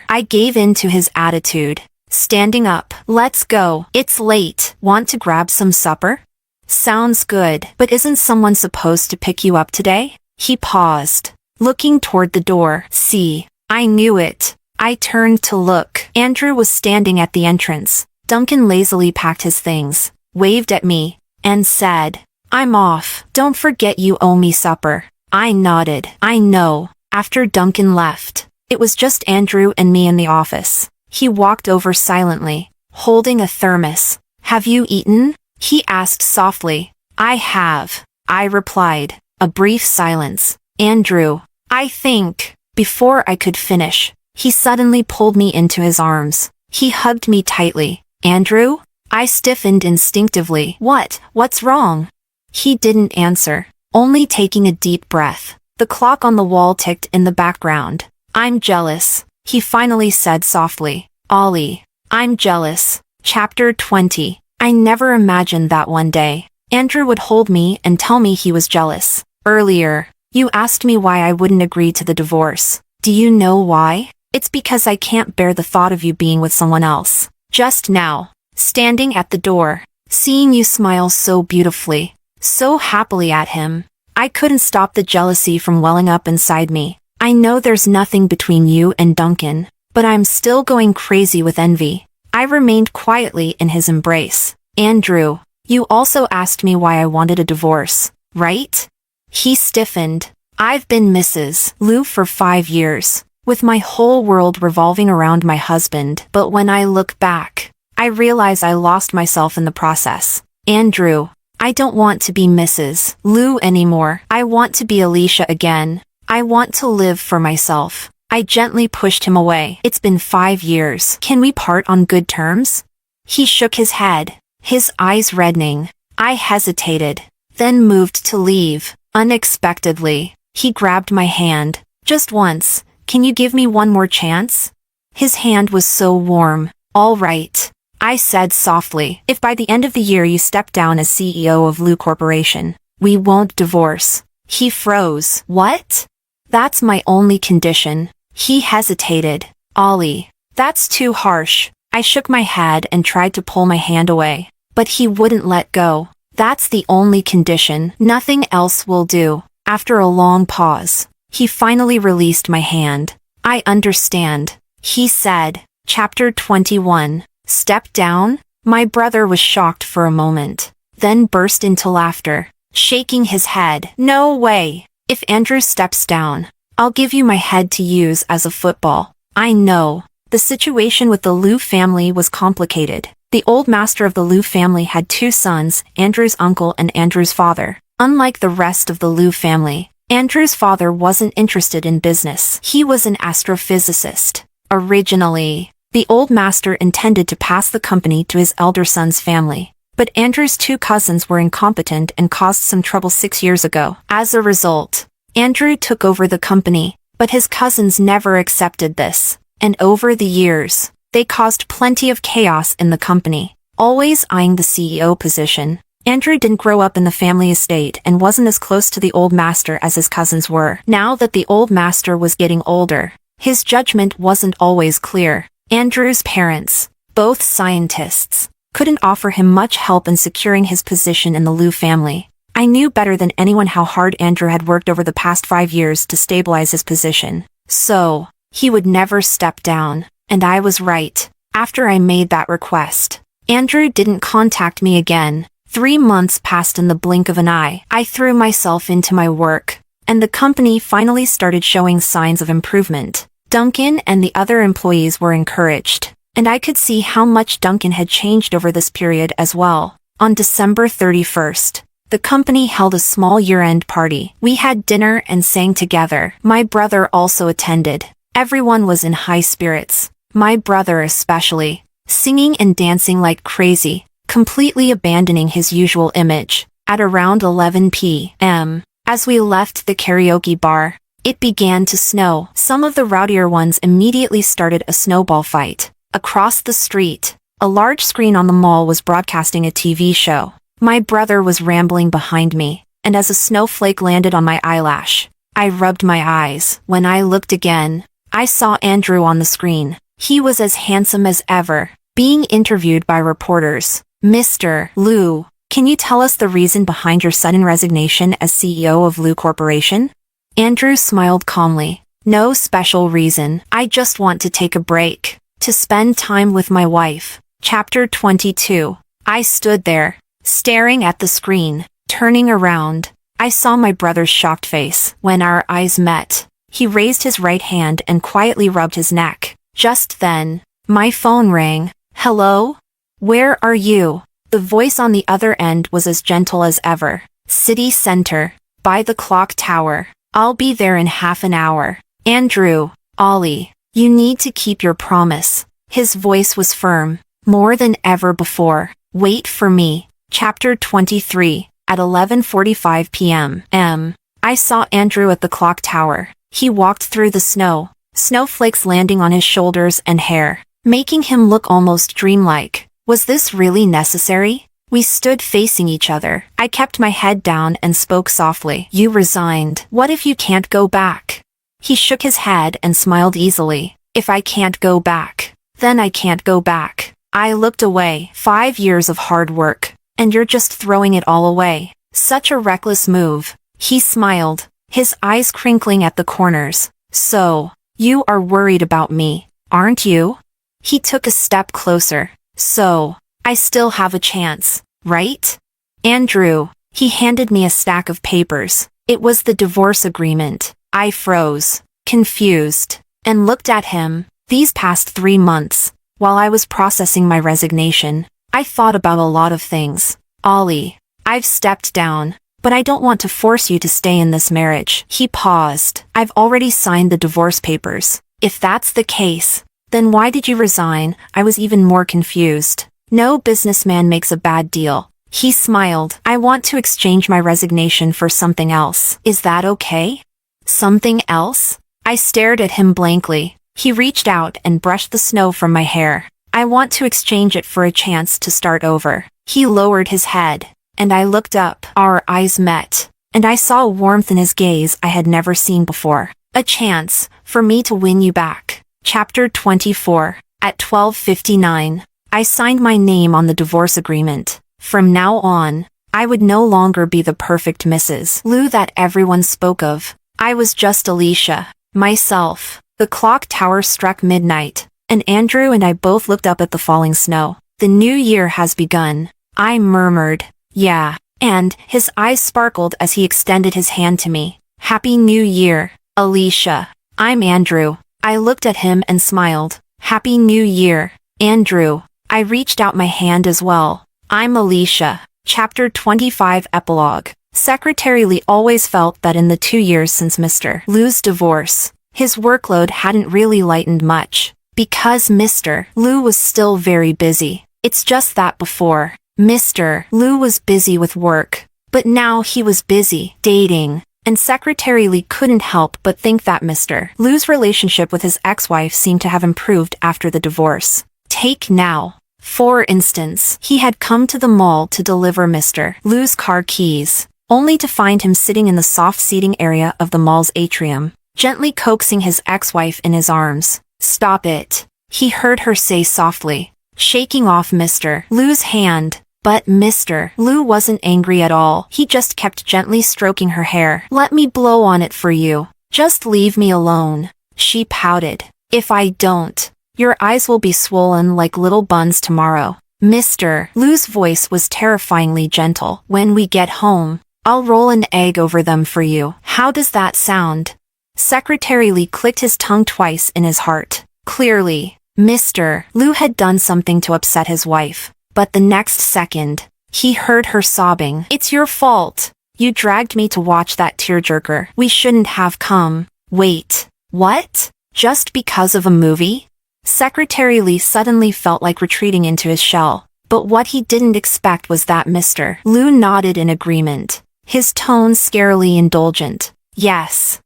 I gave in to his attitude. Standing up. Let's go. It's late. Want to grab some supper? Sounds good. But isn't someone supposed to pick you up today? He paused, looking toward the door. See, I knew it. I turned to look. Andrew was standing at the entrance. Duncan lazily packed his things, waved at me, and said, I'm off. Don't forget you owe me supper. I nodded. I know. After Duncan left, it was just Andrew and me in the office. He walked over silently, holding a thermos. Have you eaten? He asked softly. I have, I replied. A brief silence. Andrew, I think. Before I could finish, he suddenly pulled me into his arms. He hugged me tightly. Andrew? I stiffened instinctively. What's wrong? He didn't answer, only taking a deep breath. The clock on the wall ticked in the background. I'm jealous, he finally said softly. Ollie, I'm jealous. Chapter 20. I never imagined that one day Andrew would hold me and tell me he was jealous. Earlier, you asked me why I wouldn't agree to the divorce. Do you know why? It's because I can't bear the thought of you being with someone else. Just now, standing at the door, seeing you smile so beautifully, so happily at him, I couldn't stop the jealousy from welling up inside me. I know there's nothing between you and Duncan, but I'm still going crazy with envy. I remained quietly in his embrace. Andrew, you also asked me why I wanted a divorce, right? He stiffened. I've been Mrs. Lou for 5 years, with my whole world revolving around my husband, but when I look back, I realize I lost myself in the process. Andrew, I don't want to be Mrs. Lou anymore. I want to be Alicia again. I want to live for myself. I gently pushed him away. It's been 5 years. Can we part on good terms? He shook his head, his eyes reddening. I hesitated, then moved to leave. Unexpectedly, he grabbed my hand. Just once, can you give me one more chance? His hand was so warm. All right, I said softly. If by the end of the year you step down as CEO of Lou Corporation, we won't divorce. He froze. What? That's my only condition. He hesitated. Ollie, that's too harsh. I shook my head and tried to pull my hand away, but he wouldn't let go. That's the only condition. Nothing else will do. After a long pause, he finally released my hand. I understand, he said. Chapter 21. Step down? My brother was shocked for a moment, then burst into laughter, shaking his head. No way. If Andrew steps down, I'll give you my head to use as a football. I know. The situation with the Lou family was complicated. The old master of the Lou family had 2 sons, Andrew's uncle and Andrew's father. Unlike the rest of the Lou family, Andrew's father wasn't interested in business. He was an astrophysicist. Originally, the old master intended to pass the company to his elder son's family, but Andrew's 2 cousins were incompetent and caused some trouble 6 years ago. As a result, Andrew took over the company, but his cousins never accepted this, and over the years, they caused plenty of chaos in the company, always eyeing the CEO position. Andrew didn't grow up in the family estate and wasn't as close to the old master as his cousins were. Now that the old master was getting older, his judgment wasn't always clear. Andrew's parents, both scientists, couldn't offer him much help in securing his position in the Lou family. I knew better than anyone how hard Andrew had worked over the past 5 years to stabilize his position. So, he would never step down. And I was right. After I made that request, Andrew didn't contact me again. 3 months passed in the blink of an eye. I threw myself into my work, and the company finally started showing signs of improvement. Duncan and the other employees were encouraged, and I could see how much Duncan had changed over this period as well. On December 31st, The company held a small year-end party. We had dinner and sang together. My brother also attended. Everyone was in high spirits. My brother especially, singing and dancing like crazy, completely abandoning his usual image. At around 11 p.m., as we left the karaoke bar, it began to snow. Some of the rowdier ones immediately started a snowball fight. Across the street, a large screen on the mall was broadcasting a TV show. My brother was rambling behind me, and as a snowflake landed on my eyelash, I rubbed my eyes. When I looked again, I saw Andrew on the screen. He was as handsome as ever, being interviewed by reporters. Mr. Liu, can you tell us the reason behind your sudden resignation as CEO of Liu Corporation? Andrew smiled calmly. No special reason. I just want to take a break, to spend time with my wife. Chapter 22. I stood there, staring at the screen. Turning around, I saw my brother's shocked face. When our eyes met, he raised his right hand and quietly rubbed his neck. Just then, my phone rang. Hello? Where are you? The voice on the other end was as gentle as ever. City Center, by the clock tower. I'll be there in half an hour. Andrew, Ollie, you need to keep your promise. His voice was firm, more than ever before. Wait for me. Chapter 23. At 11:45 p.m., I saw Andrew at the clock tower. He walked through the snow, snowflakes landing on his shoulders and hair, making him look almost dreamlike. Was this really necessary? We stood facing each other. I kept my head down and spoke softly. You resigned. What if you can't go back? He shook his head and smiled easily. If I can't go back, then I can't go back. I looked away. 5 years of hard work, and you're just throwing it all away. Such a reckless move. He smiled, his eyes crinkling at the corners. So, you are worried about me, aren't you? He took a step closer. So, I still have a chance, right? Andrew, he handed me a stack of papers. It was the divorce agreement. I froze, confused, and looked at him. These past 3 months, while I was processing my resignation, I thought about a lot of things. Ollie, I've stepped down, but I don't want to force you to stay in this marriage. He paused. I've already signed the divorce papers. If that's the case, then why did you resign? I was even more confused. No businessman makes a bad deal. He smiled. I want to exchange my resignation for something else. Is that okay? Something else? I stared at him blankly. He reached out and brushed the snow from my hair. I want to exchange it for a chance to start over. He lowered his head, and I looked up. Our eyes met, and I saw a warmth in his gaze I had never seen before. A chance for me to win you back. Chapter 24. At 12:59, I signed my name on the divorce agreement. From now on, I would no longer be the perfect Mrs. Liu that everyone spoke of. I was just Alicia, myself. The clock tower struck midnight, and Andrew and I both looked up at the falling snow. The new year has begun. I murmured, yeah, and his eyes sparkled as he extended his hand to me. Happy New Year, Alicia. I'm Andrew. I looked at him and smiled. Happy New Year, Andrew. I reached out my hand as well. I'm Alicia. Chapter 25. Epilogue. Secretary Lee always felt that in the 2 years since Mr. Liu's divorce, his workload hadn't really lightened much, because Mr. Liu was still very busy. It's just that before, Mr. Liu was busy with work, but now he was busy dating, and Secretary Lee couldn't help but think that Mr. Liu's relationship with his ex-wife seemed to have improved after the divorce. Take now. For instance, he had come to the mall to deliver Mr. Liu's car keys, only to find him sitting in the soft seating area of the mall's atrium, gently coaxing his ex-wife in his arms. Stop it, he heard her say softly, shaking off Mr. Liu's hand. But Mr. Liu wasn't angry at all. He just kept gently stroking her hair. Let me blow on it for you. Just leave me alone. She pouted. If I don't, your eyes will be swollen like little buns tomorrow. Mr. Liu's voice was terrifyingly gentle. When we get home, I'll roll an egg over them for you. How does that sound? Secretary Lee clicked his tongue twice in his heart. Clearly, Mr. Liu had done something to upset his wife. But the next second, He heard her sobbing. "It's your fault. You dragged me to watch that tearjerker. We shouldn't have come." "Wait, what? Just because of a movie?" Secretary Lee suddenly felt like retreating into his shell. But what he didn't expect was that Mr. Liu nodded in agreement, his tone scarily indulgent. Yes,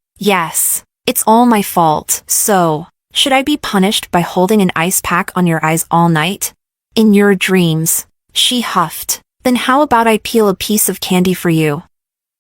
it's all my fault. So, should I be punished by holding an ice pack on your eyes all night? In your dreams, she huffed. Then how about I peel a piece of candy for you?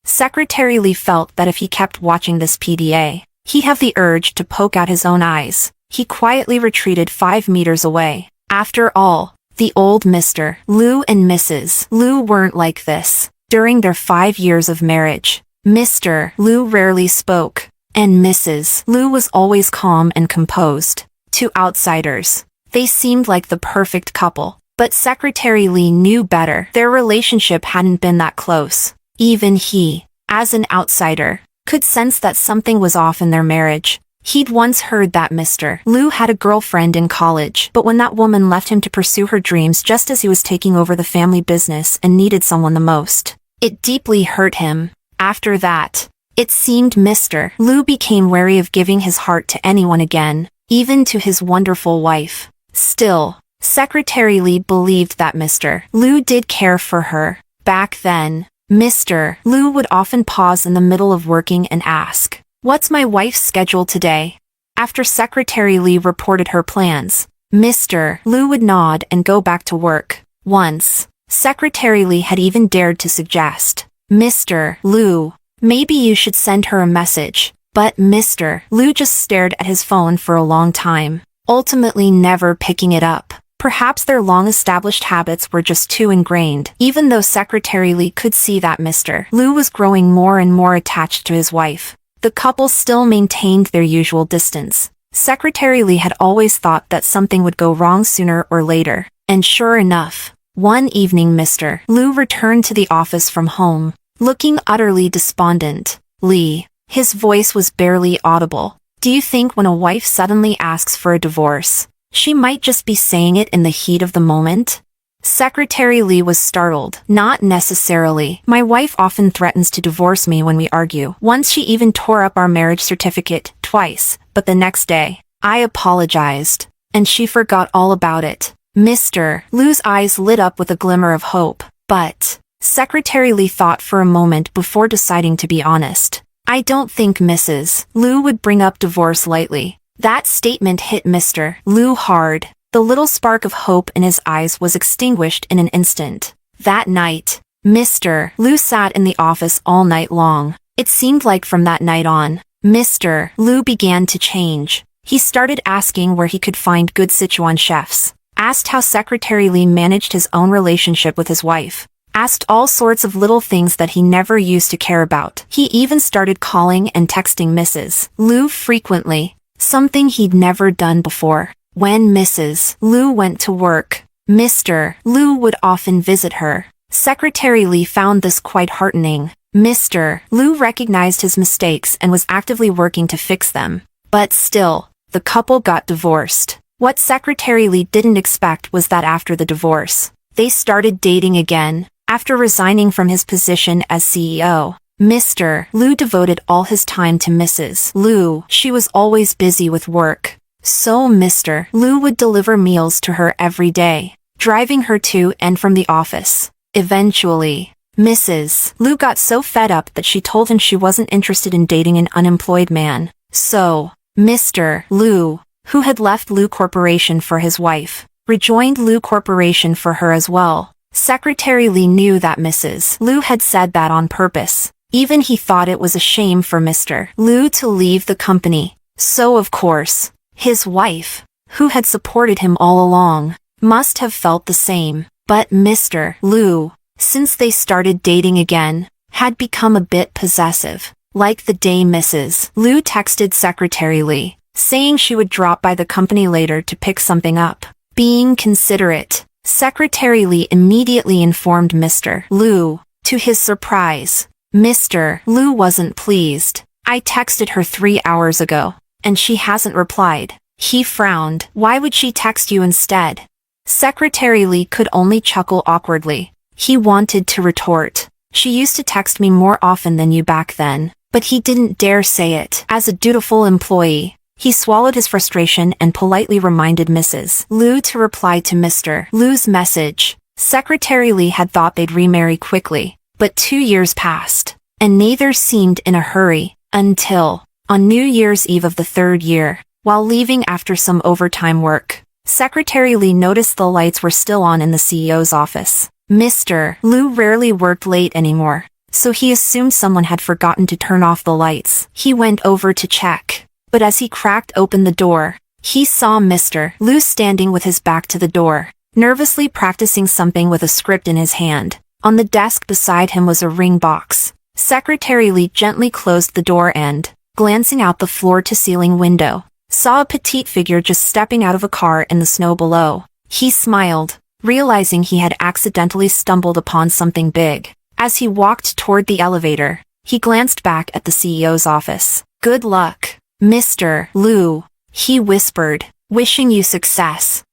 Secretary Lee felt that if he kept watching this PDA, he'd have the urge to poke out his own eyes. He quietly retreated 5 meters away. After all, the old Mr. Liu and Mrs. Liu weren't like this. During their 5 years of marriage, Mr. Liu rarely spoke, and Mrs. Liu was always calm and composed. To outsiders, they seemed like the perfect couple. But Secretary Lee knew better. Their relationship hadn't been that close. Even he, as an outsider, could sense that something was off in their marriage. He'd once heard that Mr. Liu had a girlfriend in college, but when that woman left him to pursue her dreams just as he was taking over the family business and needed someone the most, it deeply hurt him. After that, it seemed Mr. Liu became wary of giving his heart to anyone again, even to his wonderful wife. Still, Secretary Lee believed that Mr. Liu did care for her. Back then, Mr. Liu would often pause in the middle of working and ask, "What's my wife's schedule today?" After Secretary Lee reported her plans, Mr. Liu would nod and go back to work. Once, Secretary Lee had even dared to suggest, "Mr. Liu, maybe you should send her a message." But Mr. Liu just stared at his phone for a long time, ultimately never picking it up. Perhaps their long-established habits were just too ingrained. Even though Secretary Lee could see that Mr. Liu was growing more and more attached to his wife, the couple still maintained their usual distance. Secretary Lee had always thought that something would go wrong sooner or later. And sure enough, one evening Mr. Liu returned to the office from home, looking utterly despondent. "Lee," his voice was barely audible. "Do you think when a wife suddenly asks for a divorce, she might just be saying it in the heat of the moment?" Secretary Lee was startled. "Not necessarily. My wife often threatens to divorce me when we argue. Once she even tore up our marriage certificate, twice, but the next day, I apologized, and she forgot all about it." Mr. Liu's eyes lit up with a glimmer of hope. But Secretary Lee thought for a moment before deciding to be honest. "I don't think Mrs. Liu would bring up divorce lightly." That statement hit Mr. Liu hard. The little spark of hope in his eyes was extinguished in an instant. That night, Mr. Liu sat in the office all night long. It seemed like from that night on, Mr. Liu began to change. He started asking where he could find good Sichuan chefs, asked how Secretary Lee managed his own relationship with his wife, asked all sorts of little things that he never used to care about. He even started calling and texting Mrs. Liu frequently, something he'd never done before. When Mrs. Liu went to work, Mr. Liu would often visit her. Secretary Lee found this quite heartening. Mr. Liu recognized his mistakes and was actively working to fix them. But still, the couple got divorced. What Secretary Lee didn't expect was that after the divorce, they started dating again. After resigning from his position as CEO, Mr. Liu devoted all his time to Mrs. Liu. She was always busy with work, so Mr. Liu would deliver meals to her every day, driving her to and from the office. Eventually, Mrs. Liu got so fed up that she told him she wasn't interested in dating an unemployed man. So, Mr. Liu, who had left Liu Corporation for his wife, rejoined Liu Corporation for her as well. Secretary Lee knew that Mrs. Liu had said that on purpose. Even he thought it was a shame for Mr. Liu to leave the company. So of course, his wife, who had supported him all along, must have felt the same. But Mr. Liu, since they started dating again, had become a bit possessive. Like the day Mrs. Liu texted Secretary Lee, saying she would drop by the company later to pick something up. Being considerate, Secretary Lee immediately informed Mr. Liu. To his surprise, Mr. Liu wasn't pleased. "I texted her 3 hours ago, and she hasn't replied." He frowned. "Why would she text you instead?" Secretary Lee could only chuckle awkwardly. He wanted to retort. She used to text me more often than you back then. But he didn't dare say it. As a dutiful employee, he swallowed his frustration and politely reminded Mrs. Liu to reply to Mr. Liu's message. Secretary Li had thought they'd remarry quickly, but 2 years passed, and neither seemed in a hurry, until, on New Year's Eve of the 3rd year, while leaving after some overtime work, Secretary Li noticed the lights were still on in the CEO's office. Mr. Liu rarely worked late anymore, so he assumed someone had forgotten to turn off the lights. He went over to check, but as he cracked open the door, he saw Mr. Liu standing with his back to the door, nervously practicing something with a script in his hand. On the desk beside him was a ring box. Secretary Li gently closed the door and, glancing out the floor-to-ceiling window, saw a petite figure just stepping out of a car in the snow below. He smiled, realizing he had accidentally stumbled upon something big. As he walked toward the elevator, he glanced back at the CEO's office. "Good luck, Mr. Liu," he whispered, "wishing you success."